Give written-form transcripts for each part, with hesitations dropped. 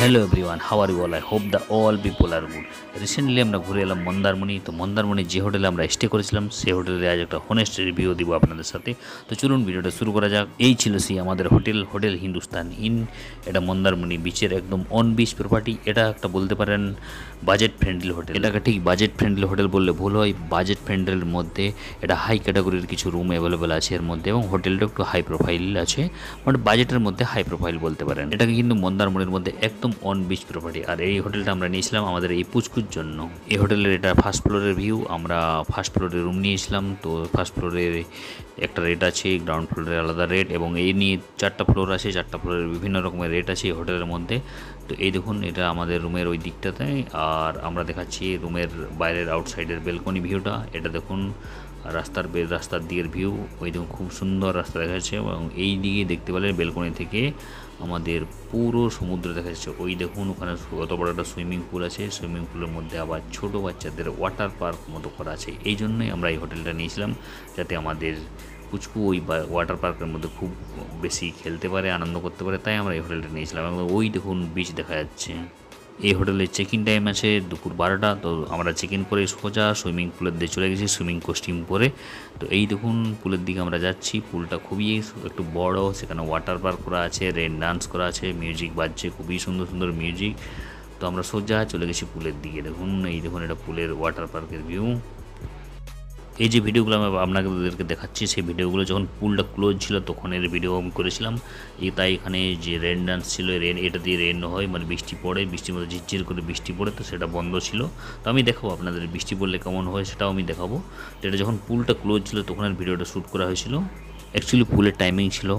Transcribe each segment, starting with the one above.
Hello everyone, how are you all? I hope the all people are good. Recently আমরা ঘুরে এলাম মন্দারমণি। তো মন্দারমণি যে হোটেলে আমরা স্টে করেছিলাম সেই হোটেলে আজ একটা হোনেস্ট রিভিউ দিব আপনাদের সাথে। তো চলুন ভিডিওটা শুরু করা যাক। এই ছিল সেই আমাদের হোটেল হিন্দুস্তান ইন। এটা মন্দারমণি বিচের একদম অন বিচ প্রপার্টি। এটা একটা বলতে পারেন বাজেট ফ্রেন্ডলি হোটেল। এটাকে ঠিক বাজেট ফ্রেন্ডলি হোটেল বললে ভুল হয়। বাজেট ফ্রেন্ডলির মধ্যে এটা হাই ক্যাটাগরির কিছু রুম অ্যাভেলেবেল আছে এর মধ্যে, এবং হোটেলটা একটু হাই প্রোফাইল আছে, মানে বাজেটের মধ্যে হাই প্রোফাইল বলতে পারেন। এটাকে কিন্তু মন্দারমণির মধ্যে একদম অন বিচ প্রপার্টি। আর এই হোটেলটা আমরা নিয়েছিলাম আমাদের এই পুচকুর জন্য। এই হোটেলের এটা ফার্স্ট ফ্লোরের ভিউ। আমরা ফার্স্ট ফ্লোরে রুম নিয়েছিলাম। তো ফার্স্ট ফ্লোরে একটা রেট আছে, গ্রাউন্ড ফ্লোরে আলাদা রেট, এবং এই নিয়ে 4টা ফ্লোর আছে। 4টা ফ্লোরের বিভিন্ন রকমের রেট আছে এই হোটেলের মধ্যে। তো এই দেখুন, এটা আমাদের রুমের ওই দিকটাতে। আর আমরা দেখাচ্ছি রুমের বাইরের আউটসাইডের বেলকনি ভিউটা। এটা দেখুন রাস্তার দিকের ভিউ। ওই দেখুন খুব সুন্দর রাস্তা দেখা যাচ্ছে, এবং এই দিকে দেখতে পেলে বেলকনি থেকে আমাদের পুরো সমুদ্র দেখা যাচ্ছে। ওই দেখুন ওখানে কত বড় একটা সুইমিং পুল আছে। সুইমিং পুলের মধ্যে আবার ছোট বাচ্চাদের ওয়াটার পার্ক মতো করা আছে। এই জন্যই আমরা এই হোটেলটা নিয়েছিলাম, যাতে আমাদের পুচকু ওই ওয়াটার পার্কের মধ্যে খুব বেশি খেলতে পারে, আনন্দ করতে পারে। তাই আমরা এই হোটেলটা নিয়েছিলাম। এবং ওই দেখুন বিচ দেখা যাচ্ছে। এই হোটেলের চেক ইন টাইম আছে দুপুর 12টা। তো আমরা চেক ইন করে সোজা সুইমিং পুলের দিকে চলে গেছি সুইমিং কস্টিউম পরে। তো এই দেখুন পুলের দিকে আমরা যাচ্ছি। পুলটা খুবই একটু বড়, সেখানে ওয়াটার পার্ক করা আছে, রেন ডান্স করা আছে, মিউজিক বাজছে, খুবই সুন্দর সুন্দর মিউজিক। তো আমরা সোজা চলে গেছি পুলের দিকে। দেখুন এই দেখুন এটা পুলের ওয়াটার পার্কের ভিউ। এই যে ভিডিওগুলো আমি আপনাদেরকে দেখাচ্ছি, সেই ভিডিওগুলো যখন পুলটা ক্লোজ ছিল তখন এর ভিডিও আমি করেছিলাম। তাই এখানে যে রেন ডান্স ছিল, এটা দিয়ে রেন হয়, মানে বৃষ্টি পড়ে, বৃষ্টির মধ্যে ঝিরঝির করে বৃষ্টি পড়ে, তো সেটা বন্ধ ছিল। তো আমি দেখাবো আপনাদের বৃষ্টি পড়লে কেমন হয়, সেটাও আমি দেখাবো। তো এটা যখন পুলটা ক্লোজ ছিল তখন এর ভিডিওটা শ্যুট করা হয়েছিল। অ্যাকচুয়ালি পুলের টাইমিং ছিল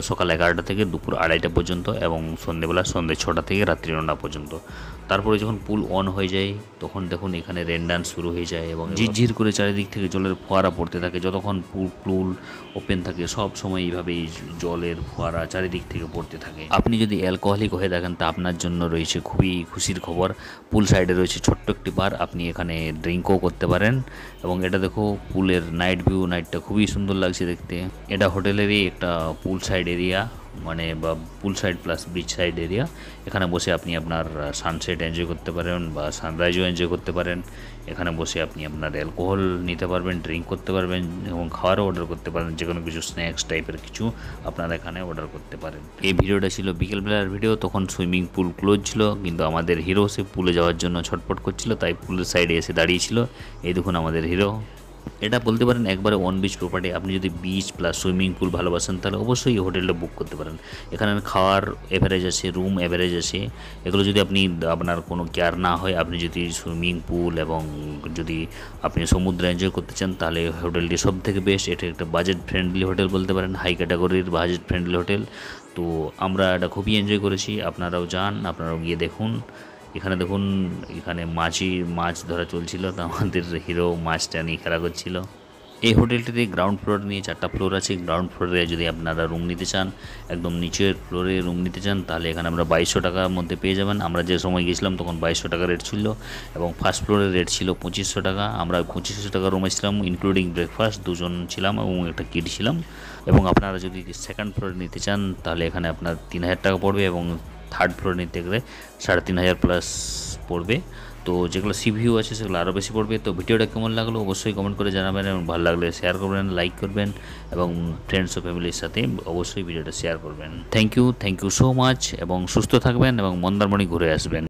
সকাল 11টা থেকে দুপুর 2:30 পর্যন্ত, এবং সন্ধ্যেবেলা সন্ধ্যে 6টা থেকে রাত্রি 9টা পর্যন্ত। তারপরে যখন পুল অন হয়ে যায় তখন দেখুন এখানে রেন ডান্স শুরু হয়ে যায়, এবং ঝিরঝির করে চারিদিক থেকে জলের ফোয়ারা পড়তে থাকে। যতক্ষণ পুল ওপেন থাকে সব সময় এইভাবেই জলের ফোয়ারা চারিদিক থেকে পড়তে থাকে। আপনি যদি অ্যালকোহলিক হয়ে থাকেন তা আপনার জন্য রয়েছে খুবই খুশির খবর। পুল সাইডে রয়েছে ছোট্ট একটি বার, আপনি এখানে ড্রিঙ্কও করতে পারেন। এবং এটা দেখো পুলের নাইট ভিউ, নাইটটা খুবই সুন্দর লাগছে দেখতে। এটা হোটেলেরই একটা পুল সাইড এরিয়া, মানে বা পুল side plus beach side area. এখানে বসে আপনি আপনার সানসেট এনজয় করতে পারেন বা সানরাইজও এনজয় করতে পারেন। এখানে বসে আপনি আপনার অ্যালকোহল নিতে পারবেন, ড্রিঙ্ক করতে পারবেন, এবং খাবারও অর্ডার করতে পারেন। যে কোনো কিছু স্ন্যাক্স টাইপের কিছু আপনারা এখানে অর্ডার করতে পারেন। এই ভিডিওটা ছিল বিকেলবেলার ভিডিও, তখন সুইমিং পুল ক্লোজ ছিল, কিন্তু আমাদের হিরো সে পুলে যাওয়ার জন্য ছটফট করছিল, তাই পুলের সাইডে এসে দাঁড়িয়েছিল। এই দেখুন আমাদের হিরো। এটা বলতে পারেন একবারে অন বিচ প্রপার্টি। আপনি যদি বিচ প্লাস সুইমিং পুল ভালোবাসেন তাহলে অবশ্যই এই হোটেলটা বুক করতে পারেন। এখানে খাওয়ার অ্যাভারেজ আছে, রুম অ্যাভারেজ আছে। এগুলো যদি আপনার কোনো কেয়ার না হয়, আপনি যদি সুইমিং পুল এবং যদি আপনি সমুদ্র এনজয় করতে চান, তাহলে হোটেলটি সব থেকে বেস্ট। এটা একটা বাজেট ফ্রেন্ডলি হোটেল বলতে পারেন, হাই ক্যাটাগরির বাজেট ফ্রেন্ডলি হোটেল। তো আমরা এটা খুবই এনজয় করেছি। আপনারাও যান, আপনারাও গিয়ে দেখুন। এখানে দেখুন এখানে মাছ ধরা চলছিল, তো আমাদের হিরো মাছটা নিয়ে খেলা করছিল। এই হোটেলটিতে গ্রাউন্ড ফ্লোর নিয়ে 4টা ফ্লোর আছে। গ্রাউন্ড ফ্লোরে যদি আপনারা রুম নিতে চান, একদম নিচের ফ্লোরে রুম নিতে চান, তাহলে এখানে আমরা 2200 টাকার মধ্যে পেয়ে যাবেন। আমরা যে সময় গেছিলাম তখন 2200 টাকা রেট ছিল, এবং ফার্স্ট ফ্লোরের রেট ছিল 2500 টাকা। আমরা 2500 টাকা রুমে ছিলাম, ইনক্লুডিং ব্রেকফাস্ট, 2 জন ছিলাম এবং একটা কিড ছিলাম। এবং আপনারা যদি সেকেন্ড ফ্লোরে নিতে চান তাহলে এখানে আপনার 3000 টাকা পড়বে, এবং থার্ড ফ্লোর নিতে গেলে 3500 প্লাস পড়বে। তো যেগুলো সি ভিউ আছে সেগুলো আরও বেশি পড়বে। তো ভিডিওটা কেমন লাগলো অবশ্যই কমেন্ট করে জানাবেন, এবং ভালো লাগলে শেয়ার করবেন, লাইক করবেন, এবং ফ্রেন্ডস ও ফ্যামিলির সাথে অবশ্যই ভিডিওটা শেয়ার করবেন। থ্যাংক ইউ সো মাচ, এবং সুস্থ থাকবেন এবং মন্দারমণি ঘুরে আসবেন।